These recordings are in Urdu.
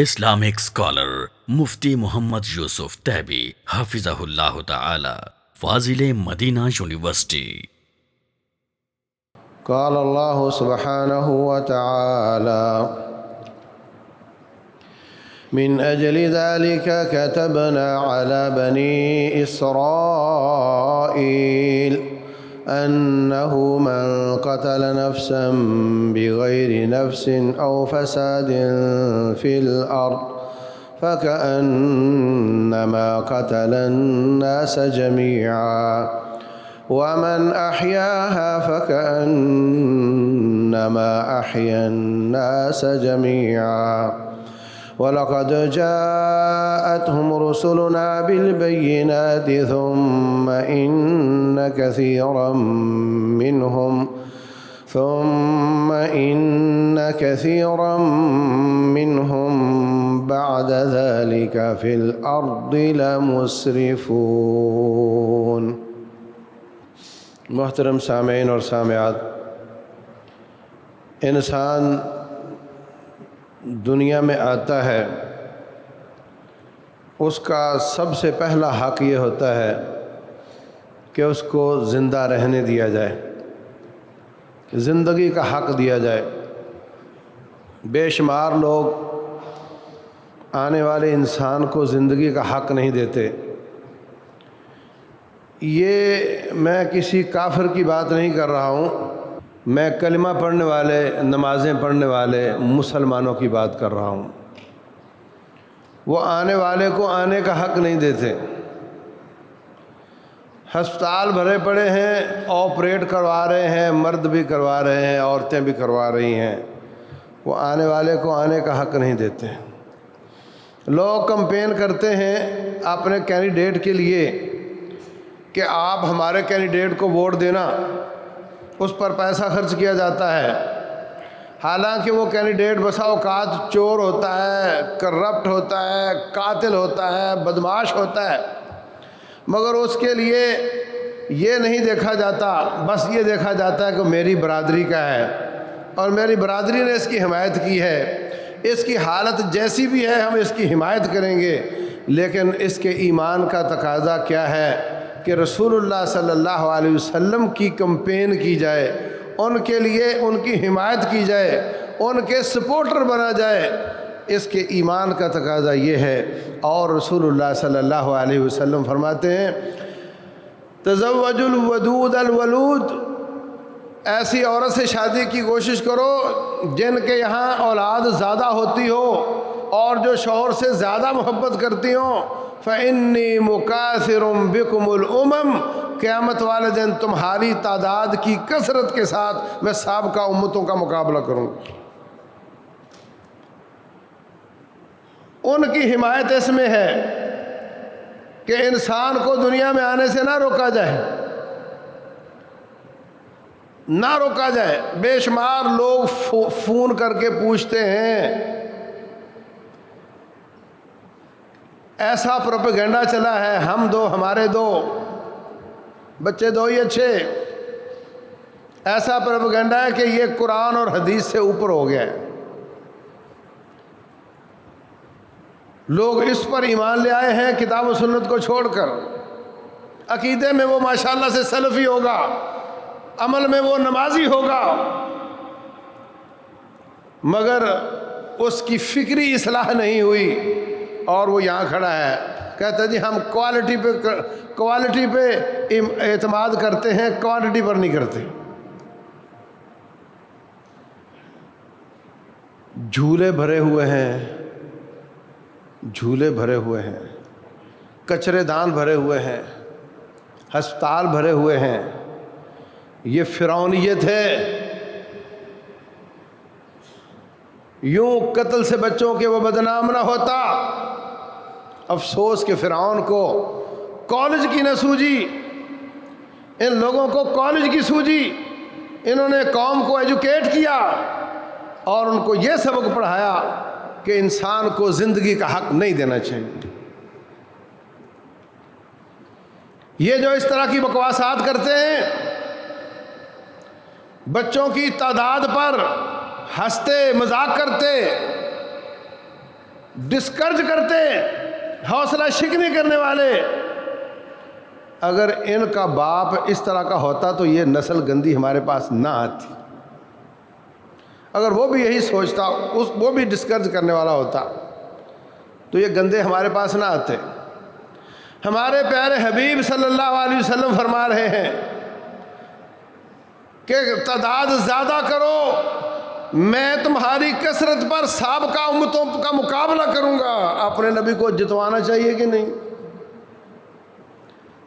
Islamic scholar Mufti Muhammad Yusuf Taibi Hafizahullah Ta'ala, Fazil Madina University. قال الله سبحانه وتعالى: من أجل ذلك كتبنا على بني إسرائيل أنه من قتل نفسا بغير نفس أو فساد في الأرض فكأنما قتل الناس جميعا ومن أحياها فكأنما أحيا الناس جميعا ولقد جاءتهم رسلنا بالبينات ثم إن كثيرا منهم بعد ذلك في الأرض لمسرفون. محترم سامعین اور سامعات، انسان دنیا میں آتا ہے، اس کا سب سے پہلا حق یہ ہوتا ہے کہ اس کو زندہ رہنے دیا جائے، زندگی کا حق دیا جائے۔ بے شمار لوگ آنے والے انسان کو زندگی کا حق نہیں دیتے۔ یہ میں کسی کافر کی بات نہیں کر رہا ہوں، میں کلمہ پڑھنے والے، نمازیں پڑھنے والے مسلمانوں کی بات کر رہا ہوں۔ وہ آنے والے کو آنے کا حق نہیں دیتے۔ ہسپتال بھرے پڑے ہیں، آپریٹ کروا رہے ہیں، مرد بھی کروا رہے ہیں، عورتیں بھی کروا رہی ہیں، وہ آنے والے کو آنے کا حق نہیں دیتے۔ لوگ کمپین کرتے ہیں اپنے کینڈیڈیٹ کے لیے کہ آپ ہمارے کینڈیڈیٹ کو ووٹ دینا، اس پر پیسہ خرچ کیا جاتا ہے، حالانکہ وہ کینڈیڈیٹ بسا اوقات چور ہوتا ہے، کرپٹ ہوتا ہے، قاتل ہوتا ہے، بدمعاش ہوتا ہے، مگر اس کے لیے یہ نہیں دیکھا جاتا، بس یہ دیکھا جاتا ہے کہ میری برادری کا ہے اور میری برادری نے اس کی حمایت کی ہے، اس کی حالت جیسی بھی ہے ہم اس کی حمایت کریں گے۔ لیکن اس کے ایمان کا تقاضا کیا ہے کہ رسول اللہ صلی اللہ علیہ وسلم کی کمپین کی جائے، ان کے لیے ان کی حمایت کی جائے، ان کے سپورٹر بنا جائے۔ اس کے ایمان کا تقاضا یہ ہے۔ اور رسول اللہ صلی اللہ علیہ وسلم فرماتے ہیں: تزوج الودود الولود، ایسی عورت سے شادی کی کوشش کرو جن کے یہاں اولاد زیادہ ہوتی ہو اور جو شوہر سے زیادہ محبت کرتی ہوں۔ فَإِنِّي مُكَاثِرٌ بِكُمُ الْأُمَمْ، قیامت والے دن تمہاری تعداد کی کثرت کے ساتھ میں سابقہ امتوں کا مقابلہ کروں گا۔ ان کی حمایت اس میں ہے کہ انسان کو دنیا میں آنے سے نہ روکا جائے، نہ روکا جائے۔ بے شمار لوگ فون کر کے پوچھتے ہیں، ایسا پروپیگنڈا چلا ہے، ہم دو ہمارے دو، بچے دو ہی اچھے، ایسا پروپیگنڈا ہے کہ یہ قرآن اور حدیث سے اوپر ہو گیا ہے۔ لوگ اس پر ایمان لے آئے ہیں کتاب و سنت کو چھوڑ کر۔ عقیدے میں وہ ماشاءاللہ سے سلفی ہوگا، عمل میں وہ نمازی ہوگا، مگر اس کی فکری اصلاح نہیں ہوئی، اور وہ یہاں کھڑا ہے کہتا ہے جی ہم کوالٹی پہ اعتماد کرتے ہیں، کوانٹٹی پر نہیں کرتے۔ جھولے بھرے ہوئے ہیں، جھولے بھرے ہوئے ہیں، کچرے دان بھرے ہوئے ہیں، ہسپتال بھرے ہوئے ہیں۔ یہ فرعونیت ہے۔ یوں قتل سے بچوں کے وہ بدنام نہ ہوتا۔ افسوس کہ فرعون کو کالج کی نہ سوجی، ان لوگوں کو کالج کی سوجی، انہوں نے قوم کو ایجوکیٹ کیا اور ان کو یہ سبق پڑھایا کہ انسان کو زندگی کا حق نہیں دینا چاہیے۔ یہ جو اس طرح کی بکواسات کرتے ہیں، بچوں کی تعداد پر ہنستے مذاق کرتے، ڈسکرج کرتے, حوصلہ شکنی کرنے والے, اگر ان کا باپ اس طرح کا ہوتا تو یہ نسل گندی ہمارے پاس نہ آتی. اگر وہ بھی یہی سوچتا, وہ بھی ڈسکرج کرنے والا ہوتا تو یہ گندے ہمارے پاس نہ آتے. ہمارے پیارے حبیب صلی اللہ علیہ وسلم فرما رہے ہیں کہ تعداد زیادہ کرو, میں تمہاری کثرت پر سابقہ امتوں کا مقابلہ کروں گا. اپنے نبی کو جتوانا چاہیے کہ نہیں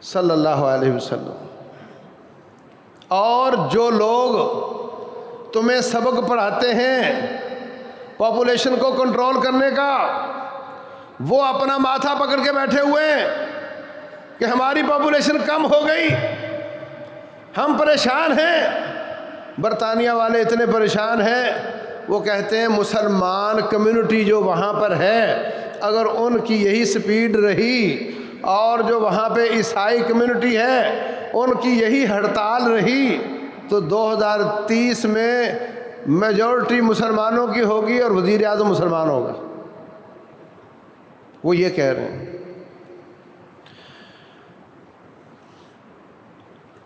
صلی اللہ علیہ وسلم. اور جو لوگ تمہیں سبق پڑھاتے ہیں پاپولیشن کو کنٹرول کرنے کا, وہ اپنا ماتھا پکڑ کے بیٹھے ہوئے ہیں کہ ہماری پاپولیشن کم ہو گئی, ہم پریشان ہیں. برطانیہ والے اتنے پریشان ہیں, وہ کہتے ہیں مسلمان کمیونٹی جو وہاں پر ہے اگر ان کی یہی سپیڈ رہی اور جو وہاں پہ عیسائی کمیونٹی ہے ان کی یہی ہڑتال رہی تو 2030 میں میجورٹی مسلمانوں کی ہوگی اور وزیر اعظم مسلمان ہوگا. وہ یہ کہہ رہے ہیں.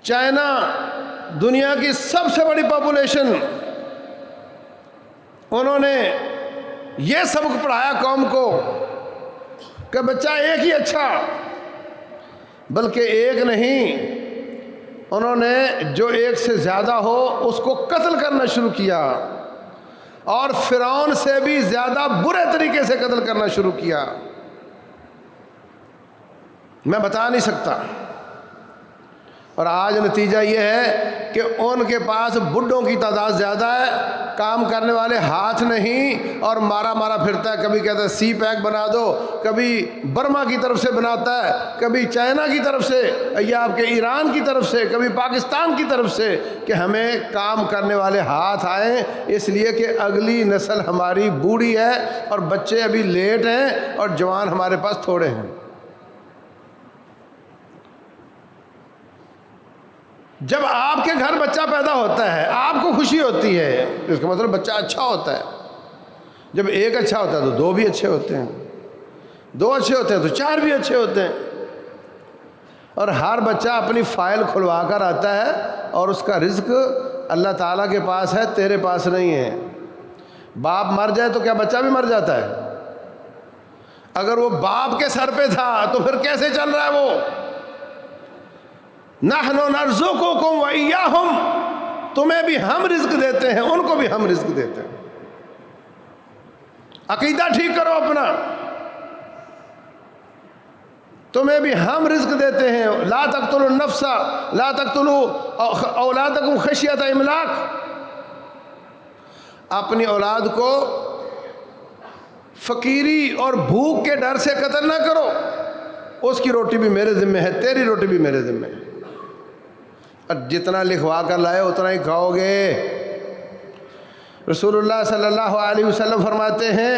چائنا دنیا کی سب سے بڑی پاپولیشن, انہوں نے یہ سبق پڑھایا قوم کو کہ بچہ ایک ہی اچھا, بلکہ ایک نہیں, انہوں نے جو ایک سے زیادہ ہو اس کو قتل کرنا شروع کیا اور فرعون سے بھی زیادہ برے طریقے سے قتل کرنا شروع کیا. میں بتا نہیں سکتا. اور آج نتیجہ یہ ہے کہ ان کے پاس بڈھوں کی تعداد زیادہ ہے, کام کرنے والے ہاتھ نہیں, اور مارا مارا پھرتا ہے. کبھی کہتا ہے سی پیک بنا دو, کبھی برما کی طرف سے بناتا ہے, کبھی چائنا کی طرف سے یا آپ کے ایران کی طرف سے, کبھی پاکستان کی طرف سے, کہ ہمیں کام کرنے والے ہاتھ آئیں, اس لیے کہ اگلی نسل ہماری بوڑھی ہے اور بچے ابھی لیٹ ہیں اور جوان ہمارے پاس تھوڑے ہیں. جب آپ کے گھر بچہ پیدا ہوتا ہے آپ کو خوشی ہوتی ہے, اس کا مطلب بچہ اچھا ہوتا ہے. جب ایک اچھا ہوتا ہے تو دو بھی اچھے ہوتے ہیں, دو اچھے ہوتے ہیں تو چار بھی اچھے ہوتے ہیں. اور ہر بچہ اپنی فائل کھلوا کر آتا ہے اور اس کا رزق اللہ تعالیٰ کے پاس ہے, تیرے پاس نہیں ہے. باپ مر جائے تو کیا بچہ بھی مر جاتا ہے؟ اگر وہ باپ کے سر پہ تھا تو پھر کیسے چل رہا ہے وہ؟ نحن نرزقکم وإیاہم, تمہیں بھی ہم رزق دیتے ہیں ان کو بھی ہم رزق دیتے ہیں. عقیدہ ٹھیک کرو اپنا, تمہیں بھی ہم رزق دیتے ہیں. لا تقتلوا النفس لا تقتلوا اولادکم خشیۃ املاق, اپنی اولاد کو فقیری اور بھوک کے ڈر سے قتل نہ کرو, اس کی روٹی بھی میرے ذمہ ہے, تیری روٹی بھی میرے ذمہ ہے. اور جتنا لکھوا کر لائے اتنا ہی کھاؤ گے. رسول اللہ صلی اللہ علیہ وسلم فرماتے ہیں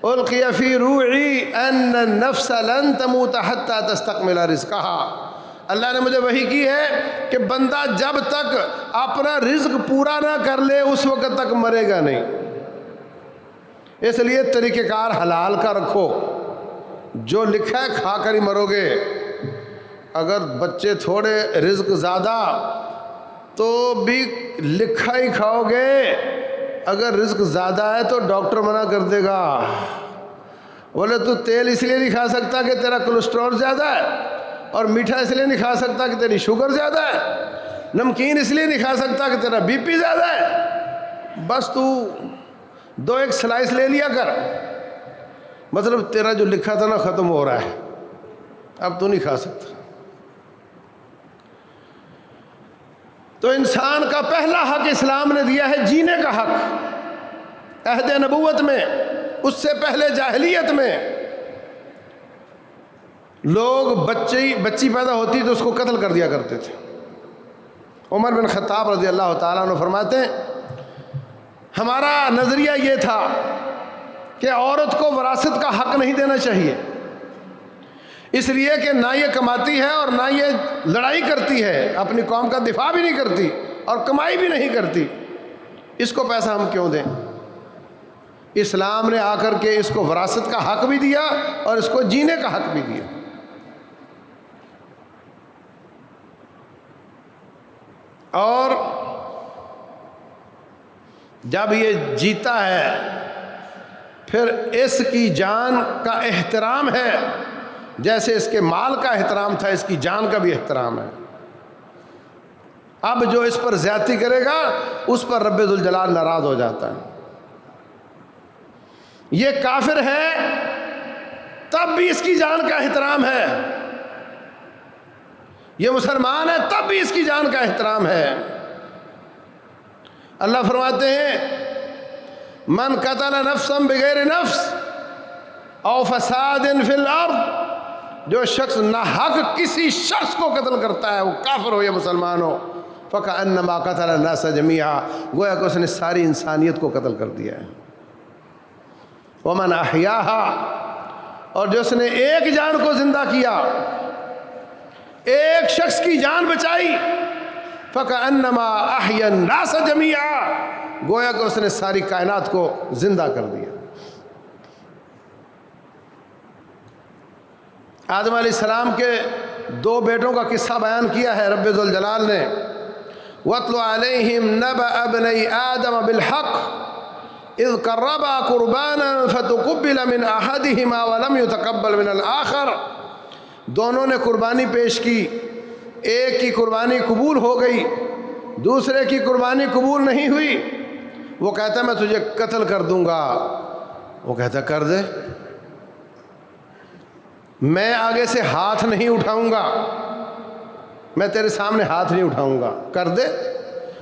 القی فی روعی ان النفس لن تموت حتی تستکمل رزقها, اللہ نے مجھے وحی کی ہے کہ بندہ جب تک اپنا رزق پورا نہ کر لے اس وقت تک مرے گا نہیں. اس لیے طریقہ کار حلال کا رکھو, جو لکھا ہے کھا کر ہی مرو گے. اگر بچے تھوڑے رزق زیادہ تو بھی لکھا ہی کھاؤ گے, اگر رزق زیادہ ہے تو ڈاکٹر منع کر دے گا, بولے تو تیل اس لیے نہیں کھا سکتا کہ تیرا کولیسٹرول زیادہ ہے, اور میٹھا اس لیے نہیں کھا سکتا کہ تیری شوگر زیادہ ہے, نمکین اس لیے نہیں کھا سکتا کہ تیرا بی پی زیادہ ہے. بس تو دو ایک سلائس لے لیا کر, مطلب تیرا جو لکھا تھا نا ختم ہو رہا ہے, اب تو نہیں کھا سکتا. تو انسان کا پہلا حق اسلام نے دیا ہے جینے کا حق. عہد نبوت میں, اس سے پہلے جاہلیت میں لوگ بچی پیدا ہوتی تو اس کو قتل کر دیا کرتے تھے. عمر بن خطاب رضی اللہ تعالیٰ عنہ فرماتے ہیں ہمارا نظریہ یہ تھا کہ عورت کو وراثت کا حق نہیں دینا چاہیے, اس لیے کہ نہ یہ کماتی ہے اور نہ یہ لڑائی کرتی ہے, اپنی قوم کا دفاع بھی نہیں کرتی اور کمائی بھی نہیں کرتی, اس کو پیسہ ہم کیوں دیں؟ اسلام نے آ کر کے اس کو وراثت کا حق بھی دیا اور اس کو جینے کا حق بھی دیا۔ اور جب یہ جیتا ہے پھر اس کی جان کا احترام ہے، جیسے اس کے مال کا احترام تھا، اس کی جان کا بھی احترام ہے۔ اب جو اس پر زیادتی کرے گا اس پر رب ذوالجلال ناراض ہو جاتا ہے۔ یہ کافر ہے تب بھی اس کی جان کا احترام ہے، یہ مسلمان ہے تب بھی اس کی جان کا احترام ہے۔ اللہ فرماتے ہیں من قتل نفسا بغیر نفس او فساد فی الارض، جو شخص ناحق کسی شخص کو قتل کرتا ہے، وہ کافر ہو یا مسلمان ہو، فکأنما قتل الناس جميعا، گویا کہ اس نے ساری انسانیت کو قتل کر دیا ہے۔ ومن احیاها، اور جو اس نے ایک جان کو زندہ کیا، ایک شخص کی جان بچائی، فکأنما احیا الناس جميعا، گویا کہ اس نے ساری کائنات کو زندہ کر دیا۔ آدم علیہ السلام کے دو بیٹوں کا قصہ بیان کیا ہے رب ذوالجلال نے، وَاتْلُ عَلَيْهِمْ نَبَأَ ابْنَيْ آدَمَ بِالْحَقِّ اِذْ قَرَّبَا قُرْبَانًا فَتُقُبِّلَ مِنْ أَحَدِهِمَا وَلَمْ يُتَقَبَّلْ مِنَ الْآخَرِ، دونوں نے قربانی پیش کی، ایک کی قربانی قبول ہو گئی، دوسرے کی قربانی قبول نہیں ہوئی۔ وہ کہتا ہے میں تجھے قتل کر دوں گا، وہ کہتا ہے کر دے، میں آگے سے ہاتھ نہیں اٹھاؤں گا، میں تیرے سامنے ہاتھ نہیں اٹھاؤں گا، کر دے،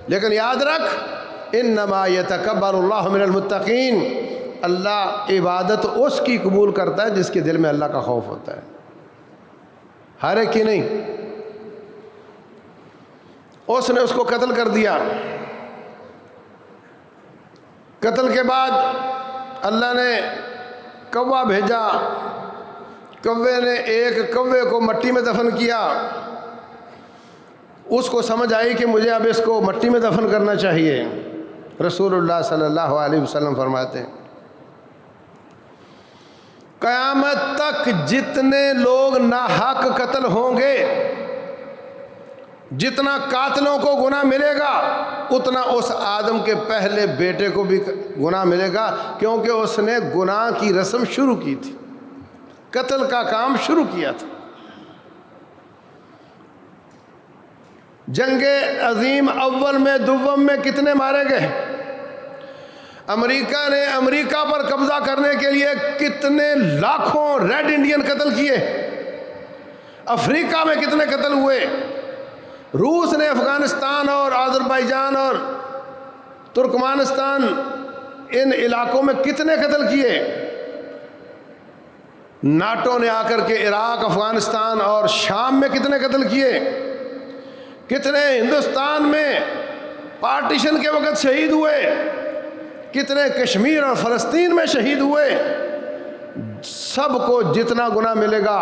لیکن یاد رکھ انما یتقبل اللہ من المتقین، اللہ عبادت اس کی قبول کرتا ہے جس کے دل میں اللہ کا خوف ہوتا ہے، ہر ایک کی نہیں۔ اس نے اس کو قتل کر دیا۔ قتل کے بعد اللہ نے کوا بھیجا، کوے نے ایک کوے کو مٹی میں دفن کیا، اس کو سمجھ آئی کہ مجھے اب اس کو مٹی میں دفن کرنا چاہیے۔ رسول اللہ صلی اللہ علیہ وسلم فرماتے ہیں قیامت تک جتنے لوگ ناحق قتل ہوں گے، جتنا قاتلوں کو گناہ ملے گا اتنا اس آدم کے پہلے بیٹے کو بھی گناہ ملے گا، کیونکہ اس نے گناہ کی رسم شروع کی تھی، قتل کا کام شروع کیا تھا۔ جنگ عظیم اول میں دوم میں کتنے مارے گئے؟ امریکہ نے امریکہ پر قبضہ کرنے کے لیے کتنے لاکھوں ریڈ انڈین قتل کیے، افریقہ میں کتنے قتل ہوئے، روس نے افغانستان اور آذربائیجان اور ترکمانستان ان علاقوں میں کتنے قتل کیے، ناٹو نے آ کر کے عراق، افغانستان اور شام میں کتنے قتل کیے، کتنے ہندوستان میں پارٹیشن کے وقت شہید ہوئے، کتنے کشمیر اور فلسطین میں شہید ہوئے۔ سب کو جتنا گناہ ملے گا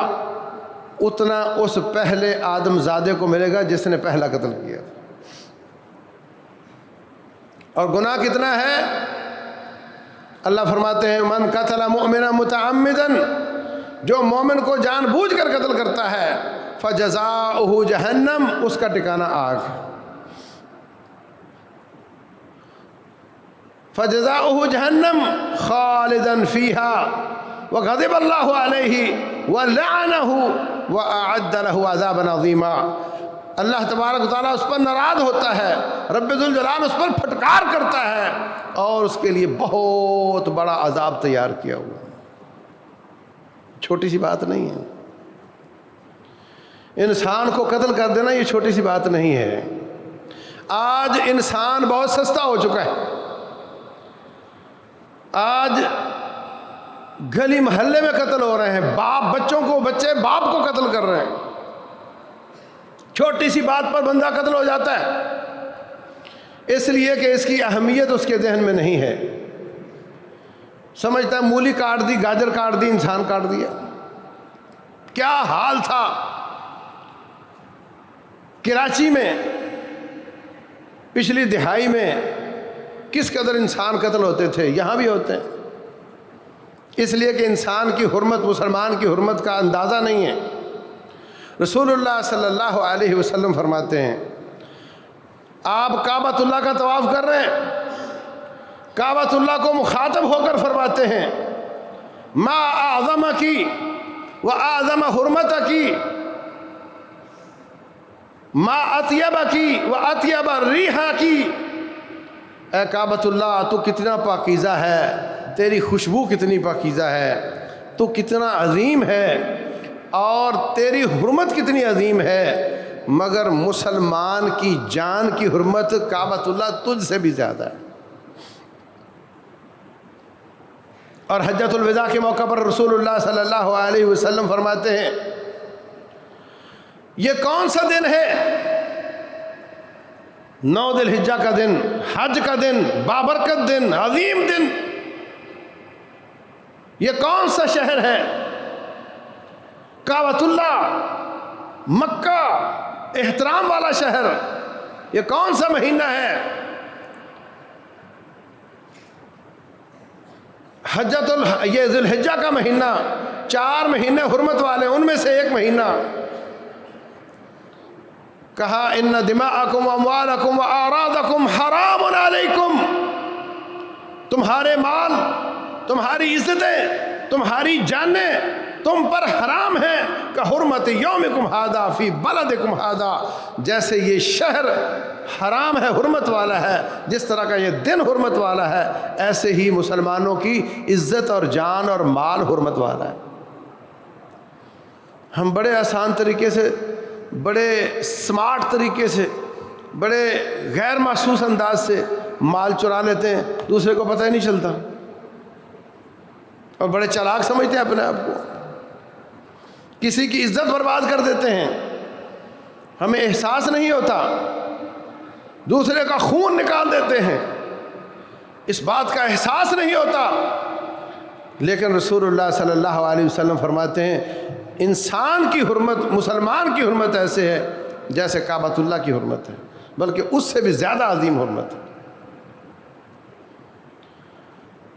اتنا اس پہلے آدم زادے کو ملے گا جس نے پہلا قتل کیا، اور گناہ کتنا ہے؟ اللہ فرماتے ہیں من قتل مؤمنا متعمدا، جو مومن کو جان بوجھ کر قتل کرتا ہے، فجزاؤہ جہنم، اس کا ٹھکانہ آگ، فجزاؤہ جہنم خالدا فیہا وغضب اللہ علیہ ولعنہ واعد لہ عذابا عظیما، اللہ تبارک و تعالیٰ اس پر ناراض ہوتا ہے، رب ذوالجلال اس پر پھٹکار کرتا ہے اور اس کے لیے بہت بڑا عذاب تیار کیا ہوا۔ چھوٹی سی بات نہیں ہے، انسان کو قتل کر دینا یہ چھوٹی سی بات نہیں ہے۔ آج انسان بہت سستا ہو چکا ہے، آج گلی محلے میں قتل ہو رہے ہیں، باپ بچوں کو، بچے باپ کو قتل کر رہے ہیں، چھوٹی سی بات پر بندہ قتل ہو جاتا ہے، اس لیے کہ اس کی اہمیت اس کے ذہن میں نہیں ہے، سمجھتا ہے مولی کاٹ دی، گاجر کاٹ دی، انسان کاٹ دیا۔ کیا حال تھا کراچی میں پچھلی دہائی میں، کس قدر انسان قتل ہوتے تھے، یہاں بھی ہوتے ہیں۔ اس لیے کہ انسان کی حرمت، مسلمان کی حرمت کا اندازہ نہیں ہے۔ رسول اللہ صلی اللہ علیہ وسلم فرماتے ہیں، آپ کعبۃ اللہ کا طواف کر رہے ہیں، کعبۃ اللہ کو مخاطب ہو کر فرماتے ہیں، ما اعظمکی و اعظم حرمتکی، ما اطیبکی و اطیب ریحکی، اے کعبۃ اللہ تو کتنا پاکیزہ ہے، تیری خوشبو کتنی پاکیزہ ہے، تو کتنا عظیم ہے اور تیری حرمت کتنی عظیم ہے، مگر مسلمان کی جان کی حرمت کعبۃ اللہ تجھ سے بھی زیادہ ہے۔ اور حجۃ الوداع کے موقع پر رسول اللہ صلی اللہ علیہ وسلم فرماتے ہیں، یہ کون سا دن ہے؟ 9 ذی الحجہ کا دن، حج کا دن، بابرکت دن، عظیم دن، یہ کون سا شہر ہے؟ کعبۃ اللہ، مکہ، احترام والا شہر، یہ کون سا مہینہ ہے؟ یہ ذی الحجہ کا مہینہ، 4 مہینے حرمت والے، ان میں سے ایک مہینہ۔ کہا ان دماءکم واموالکم واعراضکم حرام علیکم، تمہارے مال، تمہاری عزتیں، تمہاری جانیں تم پر حرام ہیں، کہ حرمت یومکم ھذا فی بلدکم ھذا، جیسے یہ شہر حرام ہے، حرمت والا ہے، جس طرح کا یہ دن حرمت والا ہے، ایسے ہی مسلمانوں کی عزت اور جان اور مال حرمت والا ہے۔ ہم بڑے آسان طریقے سے، بڑے سمارٹ طریقے سے، بڑے غیر محسوس انداز سے مال چرا لیتے ہیں، دوسرے کو پتہ ہی نہیں چلتا، اور بڑے چالاک سمجھتے ہیں اپنے آپ کو، کسی کی عزت برباد کر دیتے ہیں، ہمیں احساس نہیں ہوتا، دوسرے کا خون نکال دیتے ہیں، اس بات کا احساس نہیں ہوتا۔ لیکن رسول اللہ صلی اللہ علیہ وسلم فرماتے ہیں، انسان کی حرمت، مسلمان کی حرمت ایسے ہے جیسے کعبۃ اللہ کی حرمت ہے، بلکہ اس سے بھی زیادہ عظیم حرمت ہے۔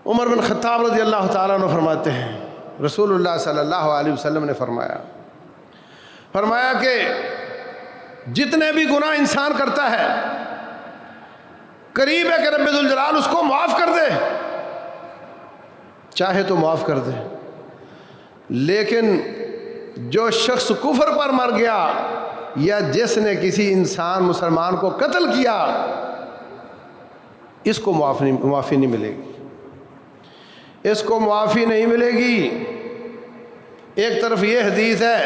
عمر بن خطاب رضی اللہ تعالیٰ عنہ فرماتے ہیں، رسول اللہ صلی اللہ علیہ وسلم نے فرمایا کہ جتنے بھی گناہ انسان کرتا ہے، قریب ہے کہ رب ذوالجلال اس کو معاف کر دے، چاہے تو معاف کر دے، لیکن جو شخص کفر پر مر گیا یا جس نے کسی انسان مسلمان کو قتل کیا، اس کو معافی نہیں ملے گی، اس کو معافی نہیں ملے گی۔ ایک طرف یہ حدیث ہے،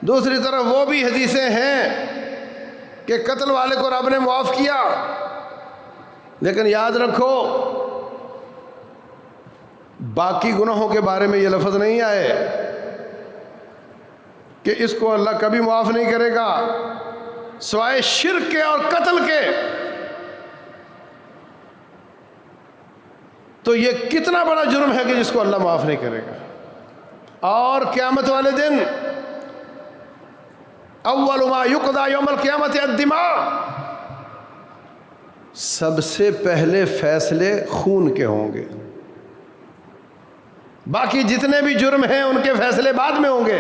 دوسری طرف وہ بھی حدیثیں ہیں کہ قتل والے کو رب نے معاف کیا، لیکن یاد رکھو باقی گناہوں کے بارے میں یہ لفظ نہیں آئے کہ اس کو اللہ کبھی معاف نہیں کرے گا سوائے شرک کے اور قتل کے۔ تو یہ کتنا بڑا جرم ہے کہ جس کو اللہ معاف نہیں کرے گا۔ اور قیامت والے دن اول ما یقضی یوم القیامت الدماء، سب سے پہلے فیصلے خون کے ہوں گے، باقی جتنے بھی جرم ہیں ان کے فیصلے بعد میں ہوں گے،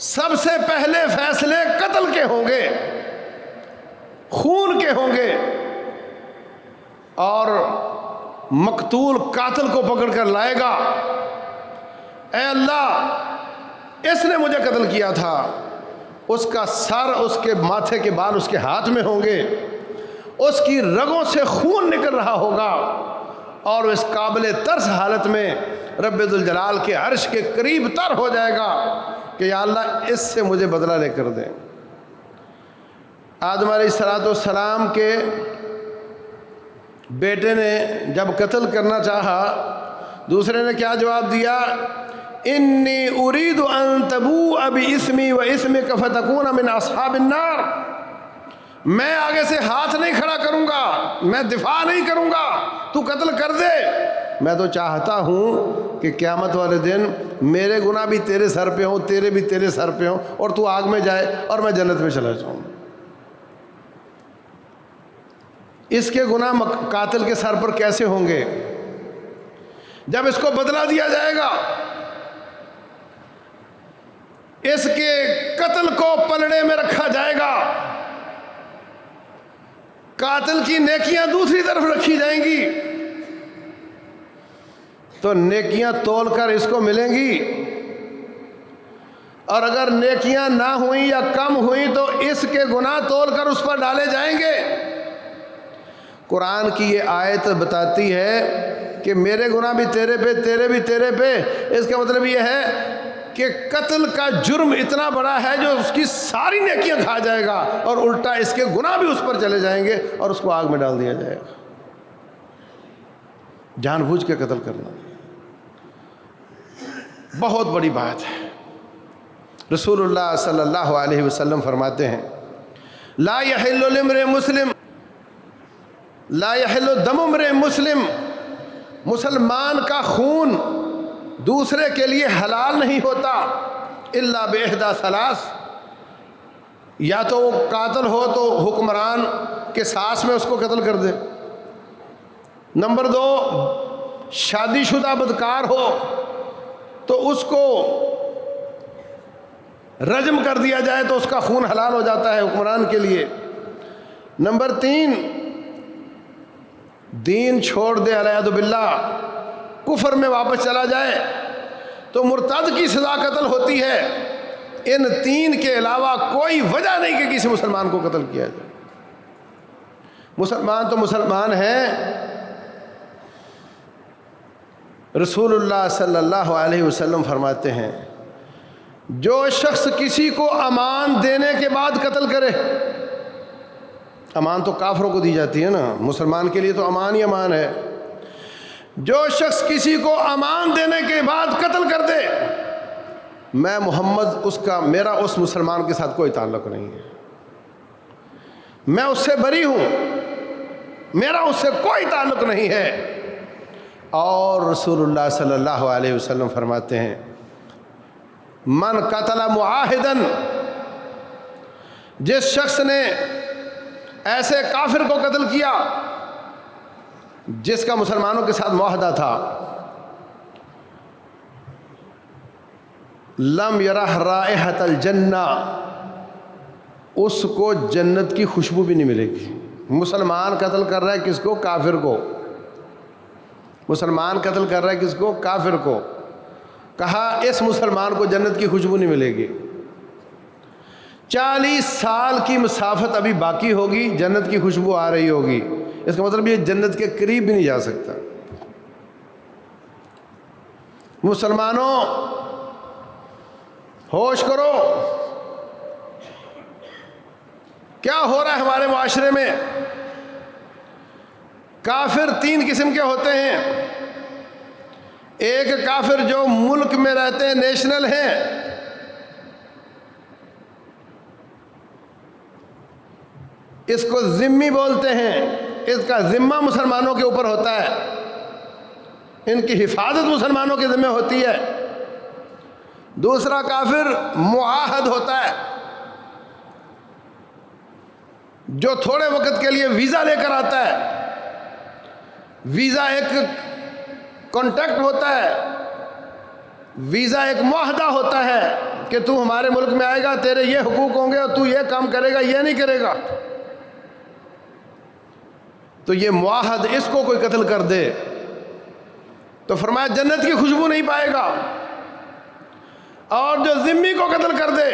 سب سے پہلے فیصلے قتل کے ہوں گے، خون کے ہوں گے، اور مقتول قاتل کو پکڑ کر لائے گا، اے اللہ اس نے مجھے قتل کیا تھا، اس کا سر، اس کے ماتھے کے بال اس کے ہاتھ میں ہوں گے، اس کی رگوں سے خون نکل رہا ہوگا، اور اس قابل ترس حالت میں رب ذوالجلال کے عرش کے قریب تر ہو جائے گا کہ یا اللہ اس سے مجھے بدلہ لے کر دیں۔ آدم علیہ السلام کے بیٹے نے جب قتل کرنا چاہا، دوسرے نے کیا جواب دیا؟ انی ارید ان تبوء باسمی و اسمک فتکون من اصحاب النار، میں آگے سے ہاتھ نہیں کھڑا کروں گا، میں دفاع نہیں کروں گا، تو قتل کر دے، میں تو چاہتا ہوں کہ قیامت والے دن میرے گناہ بھی تیرے سر پہ ہوں، تیرے بھی تیرے سر پہ ہوں، اور تو آگ میں جائے اور میں جنت میں چلا جاؤں۔ اس کے گناہ قاتل کے سر پر کیسے ہوں گے؟ جب اس کو بدلہ دیا جائے گا، اس کے قتل کو پلڑے میں رکھا جائے گا، قاتل کی نیکیاں دوسری طرف رکھی جائیں گی، تو نیکیاں تول کر اس کو ملیں گی، اور اگر نیکیاں نہ ہوئیں یا کم ہوئیں تو اس کے گناہ تول کر اس پر ڈالے جائیں گے۔ قرآن کی یہ آیت بتاتی ہے کہ میرے گناہ بھی تیرے پہ، تیرے بھی تیرے پہ۔ اس کا مطلب یہ ہے کہ قتل کا جرم اتنا بڑا ہے جو اس کی ساری نیکیاں کھا جائے گا، اور الٹا اس کے گناہ بھی اس پر چلے جائیں گے اور اس کو آگ میں ڈال دیا جائے گا۔ جان بوجھ کے قتل کرنا بہت بڑی بات ہے۔ رسول اللہ صلی اللہ علیہ وسلم فرماتے ہیں لا یحل لامرئ مسلم، لا یحل دم امرئ مسلم، مسلمان کا خون دوسرے کے لیے حلال نہیں ہوتا الا باحدی ثلاث، یا تو وہ قاتل ہو تو حکمران کے ساس میں اس کو قتل کر دے، نمبر 2 شادی شدہ بدکار ہو تو اس کو رجم کر دیا جائے تو اس کا خون حلال ہو جاتا ہے حکمران کے لیے، نمبر 3 دین چھوڑ دے علیہ باللہ، کفر میں واپس چلا جائے تو مرتد کی سزا قتل ہوتی ہے۔ ان 3 کے علاوہ کوئی وجہ نہیں کہ کسی مسلمان کو قتل کیا جائے۔ مسلمان تو مسلمان ہیں۔ رسول اللہ صلی اللہ علیہ وسلم فرماتے ہیں جو شخص کسی کو امان دینے کے بعد قتل کرے، امان تو کافروں کو دی جاتی ہے نا، مسلمان کے لیے تو امان ہی امان ہے، جو شخص کسی کو امان دینے کے بعد قتل کر دے، میں محمد میرا اس مسلمان کے ساتھ کوئی تعلق نہیں ہے، میں اس سے بری ہوں، میرا اس سے کوئی تعلق نہیں ہے۔ اور رسول اللہ صلی اللہ علیہ وسلم فرماتے ہیں من قتل معاہدن، جس شخص نے ایسے کافر کو قتل کیا جس کا مسلمانوں کے ساتھ معاہدہ تھا، لم یرہ رائحۃ الجنہ، اس کو جنت کی خوشبو بھی نہیں ملے گی۔ مسلمان قتل کر رہا ہے کس کو؟ کافر کو۔ مسلمان قتل کر رہا ہے کس کو؟ کافر کو۔ کہا اس مسلمان کو جنت کی خوشبو نہیں ملے گی۔ 40 سال کی مسافت ابھی باقی ہوگی، جنت کی خوشبو آ رہی ہوگی، اس کا مطلب یہ جنت کے قریب بھی نہیں جا سکتا۔ مسلمانوں ہوش کرو، کیا ہو رہا ہے ہمارے معاشرے میں؟ کافر 3 قسم کے ہوتے ہیں۔ ایک کافر جو ملک میں رہتے ہیں، نیشنل ہیں، اس کو ذمی بولتے ہیں، اس کا ذمہ مسلمانوں کے اوپر ہوتا ہے، ان کی حفاظت مسلمانوں کے ذمہ ہوتی ہے۔ دوسرا کافر معاہد ہوتا ہے، جو تھوڑے وقت کے لیے ویزا لے کر آتا ہے۔ ویزا ایک کانٹیکٹ ہوتا ہے، ویزا ایک معاہدہ ہوتا ہے کہ تو ہمارے ملک میں آئے گا، تیرے یہ حقوق ہوں گے اور تو یہ کام کرے گا، یہ نہیں کرے گا۔ تو یہ معاہد، اس کو کوئی قتل کر دے تو فرمایا جنت کی خوشبو نہیں پائے گا، اور جو ذمی کو قتل کر دے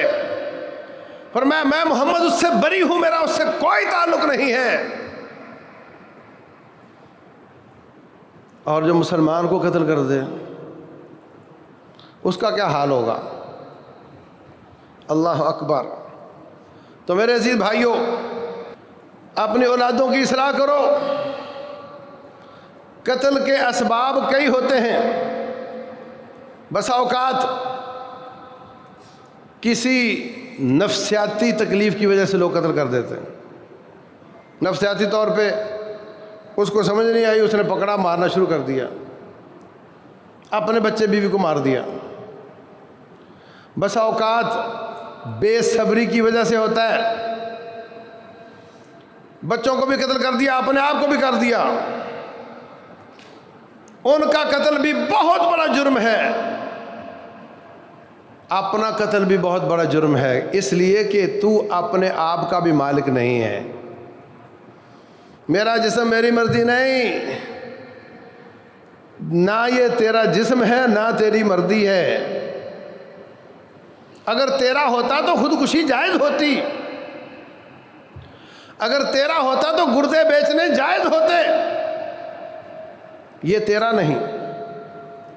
فرمایا میں محمد اس سے بری ہوں، میرا اس سے کوئی تعلق نہیں ہے۔ اور جو مسلمان کو قتل کر دے اس کا کیا حال ہوگا؟ اللہ اکبر۔ تو میرے عزیز بھائیوں، اپنی اولادوں کی اصلاح کرو۔ قتل کے اسباب کئی ہوتے ہیں، بسا اوقات کسی نفسیاتی تکلیف کی وجہ سے لوگ قتل کر دیتے ہیں۔ نفسیاتی طور پہ اس کو سمجھ نہیں آئی، اس نے پکڑا، مارنا شروع کر دیا، اپنے بچے بیوی کو مار دیا۔ بسا اوقات بے صبری کی وجہ سے ہوتا ہے، بچوں کو بھی قتل کر دیا، اپنے آپ کو بھی کر دیا۔ ان کا قتل بھی بہت بڑا جرم ہے، اپنا قتل بھی بہت بڑا جرم ہے، اس لیے کہ تو اپنے آپ کا بھی مالک نہیں ہے۔ میرا جسم میری مرضی نہیں، نہ یہ تیرا جسم ہے نہ تیری مرضی ہے۔ اگر تیرا ہوتا تو خودکشی جائز ہوتی، اگر تیرا ہوتا تو گردے بیچنے جائز ہوتے، یہ تیرا نہیں،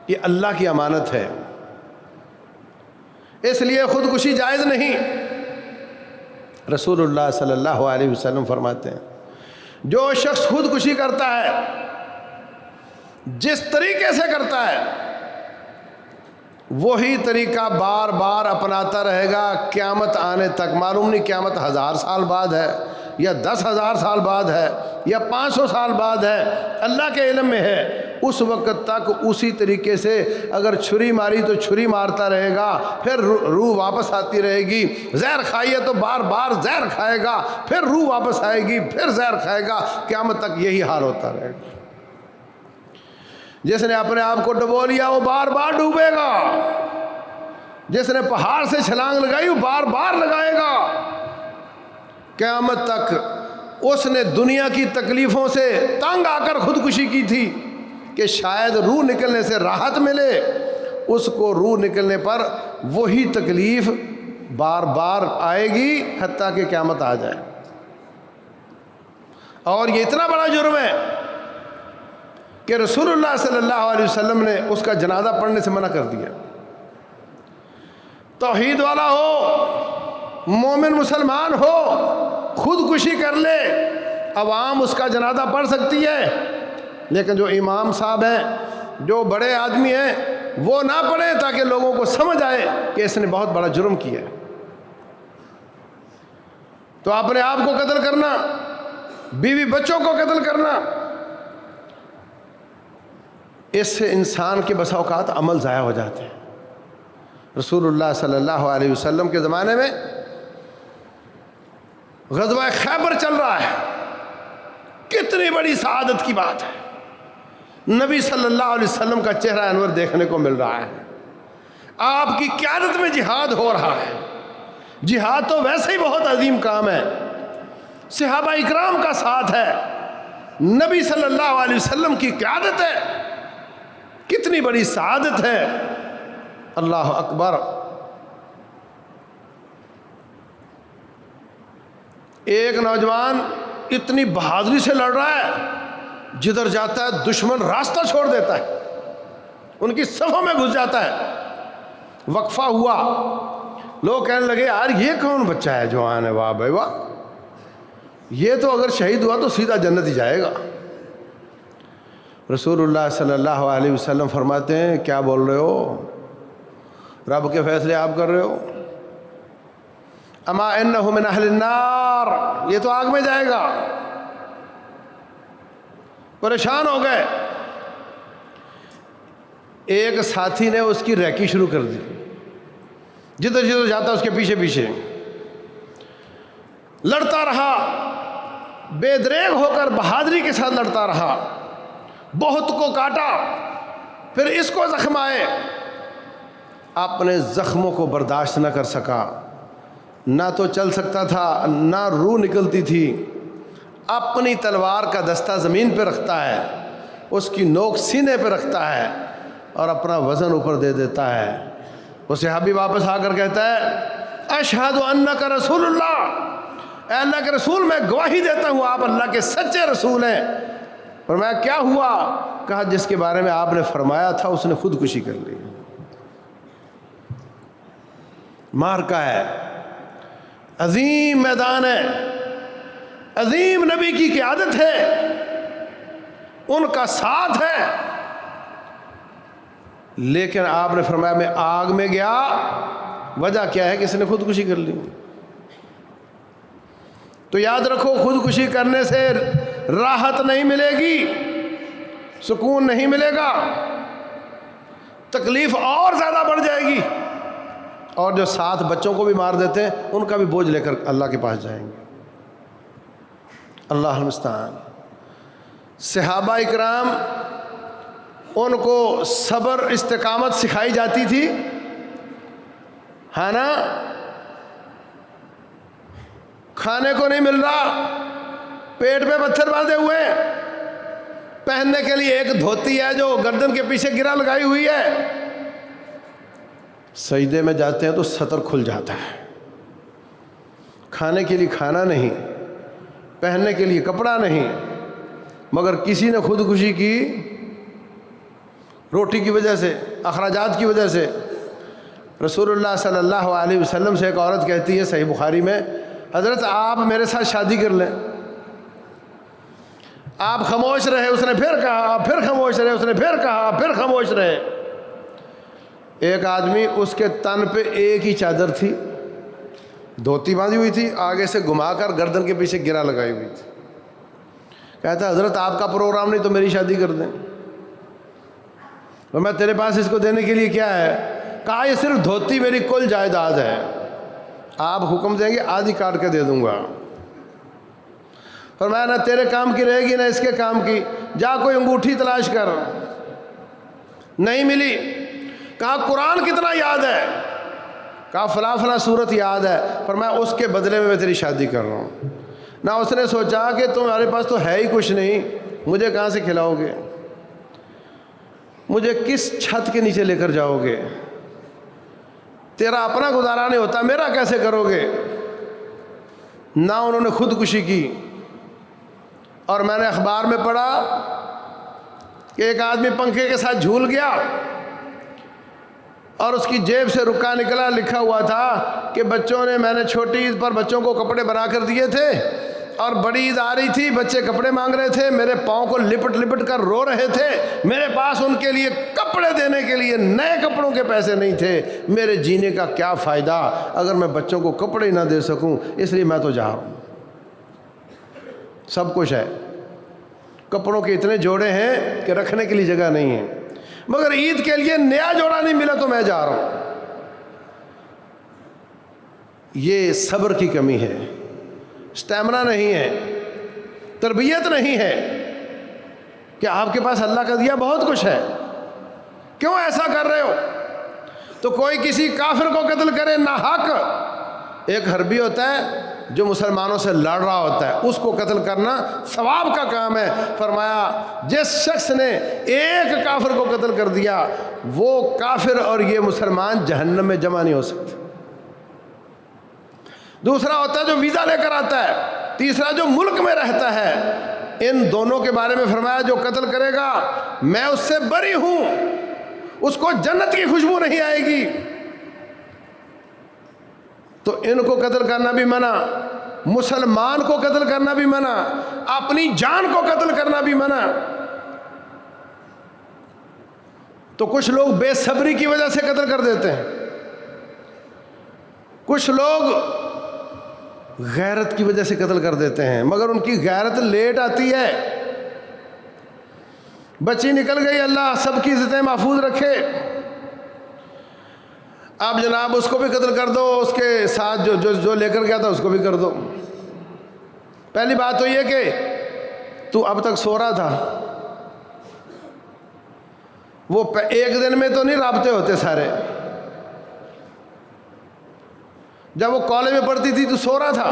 یہ اللہ کی امانت ہے، اس لیے خودکشی جائز نہیں۔ رسول اللہ صلی اللہ علیہ وسلم فرماتے ہیں جو شخص خودکشی کرتا ہے، جس طریقے سے کرتا ہے وہی طریقہ بار بار اپناتا رہے گا قیامت آنے تک۔ معلوم نہیں قیامت 1000 سال بعد ہے یا 10,000 سال بعد ہے یا 500 سال بعد ہے، اللہ کے علم میں ہے۔ اس وقت تک اسی طریقے سے اگر چھری ماری تو چھری مارتا رہے گا، پھر روح واپس آتی رہے گی۔ زہر کھائیے تو بار بار زہر کھائے گا، پھر روح واپس آئے گی، پھر زہر کھائے گا، قیامت تک یہی حال ہوتا رہے گا۔ جس نے اپنے آپ کو ڈبو لیا وہ بار بار ڈوبے گا، جس نے پہاڑ سے چھلانگ لگائی وہ بار بار لگائے گا۔ قیامت تک اس نے دنیا کی تکلیفوں سے تنگ آ کر خودکشی کی تھی کہ شاید روح نکلنے سے راحت ملے، اس کو روح نکلنے پر وہی تکلیف بار بار آئے گی حتیٰ کہ قیامت آ جائے۔ اور یہ اتنا بڑا جرم ہے کہ رسول اللہ صلی اللہ علیہ وسلم نے اس کا جنازہ پڑھنے سے منع کر دیا۔ توحید والا ہو، مومن مسلمان ہو، خودکشی کر لے، عوام اس کا جنازہ پڑھ سکتی ہے، لیکن جو امام صاحب ہیں، جو بڑے آدمی ہیں، وہ نہ پڑھیں تاکہ لوگوں کو سمجھ آئے کہ اس نے بہت بڑا جرم کیا ہے۔ تو اپنے آپ کو قتل کرنا، بیوی بچوں کو قتل کرنا، اس سے انسان کے بسا اوقات عمل ضائع ہو جاتے ہیں۔ رسول اللہ صلی اللہ علیہ وسلم کے زمانے میں غزوہ خیبر چل رہا ہے، کتنی بڑی سعادت کی بات ہے، نبی صلی اللہ علیہ وسلم کا چہرہ انور دیکھنے کو مل رہا ہے، آپ کی قیادت میں جہاد ہو رہا ہے۔ جہاد تو ویسے ہی بہت عظیم کام ہے، صحابہ اکرام کا ساتھ ہے، نبی صلی اللہ علیہ وسلم کی قیادت ہے، کتنی بڑی سعادت ہے۔ اللہ اکبر۔ ایک نوجوان اتنی بہادری سے لڑ رہا ہے، جدھر جاتا ہے دشمن راستہ چھوڑ دیتا ہے، ان کی صفوں میں گھس جاتا ہے۔ وقفہ ہوا، لوگ کہنے لگے یار یہ کون بچہ ہے جوان ہے، واہ بھائی واہ، یہ تو اگر شہید ہوا تو سیدھا جنت ہی جائے گا۔ رسول اللہ صلی اللہ علیہ وسلم فرماتے ہیں کیا بول رہے ہو، رب کے فیصلے آپ کر رہے ہو؟ اما انہ من اہل النار، یہ تو آگ میں جائے گا۔ پریشان ہو گئے، ایک ساتھی نے اس کی ریکی شروع کر دی، جدھر جدھر جاتا اس کے پیچھے پیچھے لڑتا رہا، بے دریغ ہو کر بہادری کے ساتھ لڑتا رہا، بہت کو کاٹا، پھر اس کو زخم آئے، اپنے زخموں کو برداشت نہ کر سکا، نہ تو چل سکتا تھا نہ روح نکلتی تھی، اپنی تلوار کا دستہ زمین پہ رکھتا ہے، اس کی نوک سینے پہ رکھتا ہے اور اپنا وزن اوپر دے دیتا ہے۔ وہ صحابی واپس آ کر کہتا ہے اشہد انک رسول اللہ، اے اللہ کے رسول میں گواہی دیتا ہوں آپ اللہ کے سچے رسول ہیں۔ فرمایا کیا ہوا؟ کہا جس کے بارے میں آپ نے فرمایا تھا اس نے خودکشی کر لی۔ مارکا ہے، عظیم میدان ہے، عظیم نبی کی قیادت ہے، ان کا ساتھ ہے، لیکن آپ نے فرمایا میں آگ میں گیا، وجہ کیا ہے کہ اس نے خودکشی کر لی۔ تو یاد رکھو خودکشی کرنے سے راحت نہیں ملے گی، سکون نہیں ملے گا، تکلیف اور زیادہ بڑھ جائے گی، اور جو ساتھ بچوں کو بھی مار دیتے ہیں ان کا بھی بوجھ لے کر اللہ کے پاس جائیں گے۔ اللہ المستعان۔ صحابہ اکرام ان کو صبر استقامت سکھائی جاتی تھی، ہے نا؟ کھانے کو نہیں مل رہا، پیٹ پہ پتھر باندھے ہوئے، پہننے کے لیے ایک دھوتی ہے جو گردن کے پیچھے گرا لگائی ہوئی ہے، سجدے میں جاتے ہیں تو سطر کھل جاتا ہے، کھانے کے لیے کھانا نہیں، پہننے کے لیے کپڑا نہیں، مگر کسی نے خودکشی کی روٹی کی وجہ سے، اخراجات کی وجہ سے۔ رسول اللہ صلی اللہ علیہ وسلم سے ایک عورت کہتی ہے صحیح بخاری میں، حضرت آپ میرے ساتھ شادی کر لیں۔ آپ خاموش رہے، اس نے پھر کہا، پھر خاموش رہے، اس نے پھر کہا، پھر خاموش رہے۔ ایک آدمی، اس کے تن پہ ایک ہی چادر تھی، دھوتی باندھی ہوئی تھی، آگے سے گھما کر گردن کے پیچھے گرا لگائی ہوئی تھی۔ کہتا حضرت آپ کا پروگرام نہیں تو میری شادی کر دیں، اور میں تیرے پاس اس کو دینے کے لیے کیا ہے؟ کہا یہ صرف دھوتی میری کل جائیداد ہے، آپ حکم دیں گے آدھی کاٹ کے دے دوں گا۔ فرمایا نہ تیرے کام کی رہے گی نہ اس کے کام کی، جا کوئی انگوٹھی تلاش کر۔ نہیں ملی۔ کہا قرآن کتنا یاد ہے؟ کہا فلاں فلاں صورت یاد ہے۔ فرمایا اس کے بدلے میں تیری شادی کر رہا ہوں۔ نہ اس نے سوچا کہ تمہارے پاس تو ہے ہی کچھ نہیں، مجھے کہاں سے کھلاؤ گے، مجھے کس چھت کے نیچے لے کر جاؤ گے، تیرا اپنا گزارا نہیں ہوتا، میرا کیسے کرو گے؟ نہ انہوں نے خودکشی کی۔ اور میں نے اخبار میں پڑھا کہ ایک آدمی پنکھے کے ساتھ جھول گیا اور اس کی جیب سے رکا نکلا، لکھا ہوا تھا کہ بچوں نے، میں نے چھوٹی عید پر بچوں کو کپڑے بنا کر دیے تھے اور بڑی عید آ رہی تھی، بچے کپڑے مانگ رہے تھے، میرے پاؤں کو لپٹ لپٹ کر رو رہے تھے، میرے پاس ان کے لیے کپڑے دینے کے لیے نئے کپڑوں کے پیسے نہیں تھے، میرے جینے کا کیا فائدہ اگر میں بچوں کو کپڑے نہ دے سکوں، اس لیے میں تو جا رہا ہوں۔ سب کچھ ہے، کپڑوں کے اتنے جوڑے ہیں کہ رکھنے کے لیے جگہ نہیں ہے، مگر عید کے لیے نیا جوڑا نہیں ملا تو میں جا رہا ہوں۔ یہ صبر کی کمی ہے، اسٹیمنا نہیں ہے، تربیت نہیں ہے کہ آپ کے پاس اللہ کا دیا بہت کچھ ہے، کیوں ایسا کر رہے ہو؟ تو کوئی کسی کافر کو قتل کرے ناحق، ایک حربی ہوتا ہے جو مسلمانوں سے لڑ رہا ہوتا ہے، اس کو قتل کرنا ثواب کا کام ہے۔ فرمایا جس شخص نے ایک کافر کو قتل کر دیا، وہ کافر اور یہ مسلمان جہنم میں جمع نہیں ہو سکتے۔ دوسرا ہوتا ہے جو ویزا لے کر آتا ہے، تیسرا جو ملک میں رہتا ہے۔ ان دونوں کے بارے میں فرمایا جو قتل کرے گا میں اس سے بری ہوں، اس کو جنت کی خوشبو نہیں آئے گی۔ تو ان کو قتل کرنا بھی منع، مسلمان کو قتل کرنا بھی منع، اپنی جان کو قتل کرنا بھی منع۔ تو کچھ لوگ بے صبری کی وجہ سے قتل کر دیتے ہیں، کچھ لوگ غیرت کی وجہ سے قتل کر دیتے ہیں، مگر ان کی غیرت لیٹ آتی ہے۔ بچی نکل گئی، اللہ سب کی عزتیں محفوظ رکھے، اب جناب اس کو بھی قتل کر دو، اس کے ساتھ جو لے کر گیا تھا اس کو بھی کر دو۔ پہلی بات تو یہ کہ تو اب تک سو رہا تھا، وہ ایک دن میں تو نہیں رابطے ہوتے سارے، جب وہ کالج میں پڑھتی تھی تو سو رہا تھا،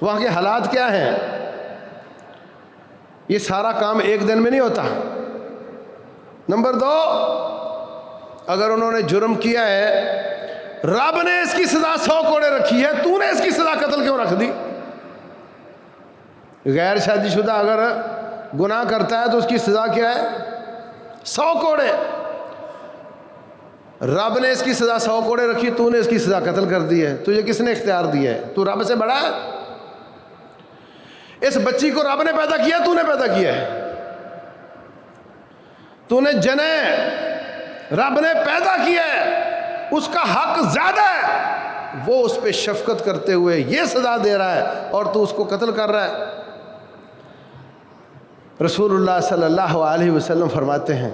وہاں کے حالات کیا ہیں؟ یہ سارا کام ایک دن میں نہیں ہوتا۔ نمبر 2، اگر انہوں نے جرم کیا ہے، رب نے اس کی سزا 100 کوڑے رکھی ہے، تو نے اس کی سزا قتل کیوں رکھ دی؟ غیر شادی شدہ اگر گناہ کرتا ہے تو اس کی سزا کیا ہے؟ 100 کوڑے۔ رب نے اس کی سزا 100 کوڑے رکھی، تو نے اس کی سزا قتل کر دی ہے، تجھے کس نے اختیار دیا ہے؟ تو رب سے بڑا ہے؟ اس بچی کو رب نے پیدا کیا، تو نے پیدا کیا ہے، تو نے جنے رب نے پیدا کیا ہے، اس کا حق زیادہ ہے، وہ اس پہ شفقت کرتے ہوئے یہ سزا دے رہا ہے اور تو اس کو قتل کر رہا ہے۔ رسول اللہ صلی اللہ علیہ وسلم فرماتے ہیں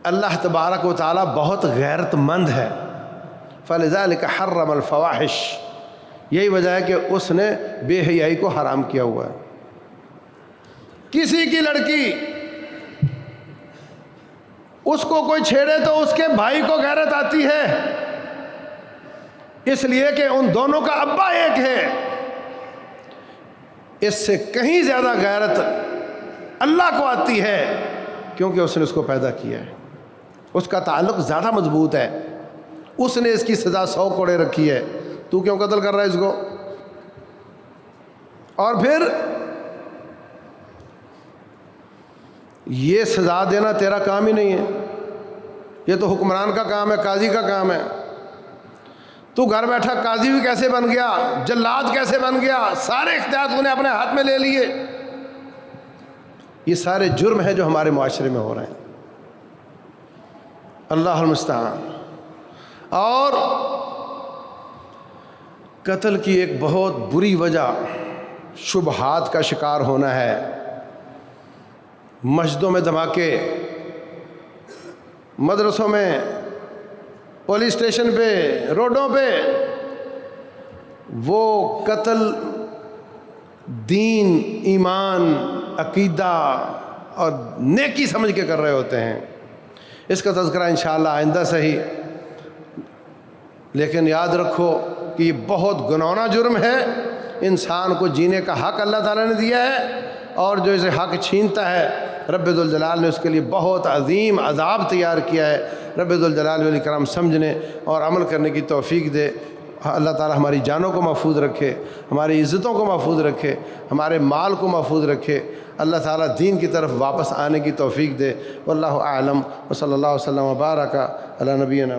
اللہ تبارک و تعالی بہت غیرت مند ہے، فلذلک حرم الفواحش، یہی وجہ ہے کہ اس نے بے حیائی کو حرام کیا ہوا ہے۔ کسی کی لڑکی اس کو کوئی چھیڑے تو اس کے بھائی کو غیرت آتی ہے، اس لیے کہ ان دونوں کا ابا ایک ہے۔ اس سے کہیں زیادہ غیرت اللہ کو آتی ہے، کیونکہ اس نے اس کو پیدا کیا ہے، اس کا تعلق زیادہ مضبوط ہے، اس نے اس کی سزا 100 کوڑے رکھی ہے، تو کیوں قتل کر رہا ہے اس کو؟ اور پھر یہ سزا دینا تیرا کام ہی نہیں ہے، یہ تو حکمران کا کام ہے، قاضی کا کام ہے۔ تو گھر بیٹھا قاضی بھی کیسے بن گیا، جلاد کیسے بن گیا، سارے اختیارات انہیں اپنے ہاتھ میں لے لیے۔ یہ سارے جرم ہیں جو ہمارے معاشرے میں ہو رہے ہیں، اللہ المستعان۔ اور قتل کی ایک بہت بری وجہ شبہات کا شکار ہونا ہے۔ مسجدوں میں دھماکے، مدرسوں میں، پولیس اسٹیشن پہ، روڈوں پہ، وہ قتل دین، ایمان، عقیدہ اور نیکی سمجھ کے کر رہے ہوتے ہیں۔ اس کا تذکرہ انشاءاللہ آئندہ صحیح، لیکن یاد رکھو کہ یہ بہت گناؤنا جرم ہے۔ انسان کو جینے کا حق اللہ تعالیٰ نے دیا ہے، اور جو اسے حق چھینتا ہے رب ذوالجلال نے اس کے لیے بہت عظیم عذاب تیار کیا ہے۔ رب ذوالجلال والاکرام سمجھنے اور عمل کرنے کی توفیق دے۔ اللہ تعالیٰ ہماری جانوں کو محفوظ رکھے، ہماری عزتوں کو محفوظ رکھے، ہمارے مال کو محفوظ رکھے۔ اللہ تعالیٰ دین کی طرف واپس آنے کی توفیق دے۔ واللہ اعلم، وصلی اللہ وسلم وبارک علی نبینا۔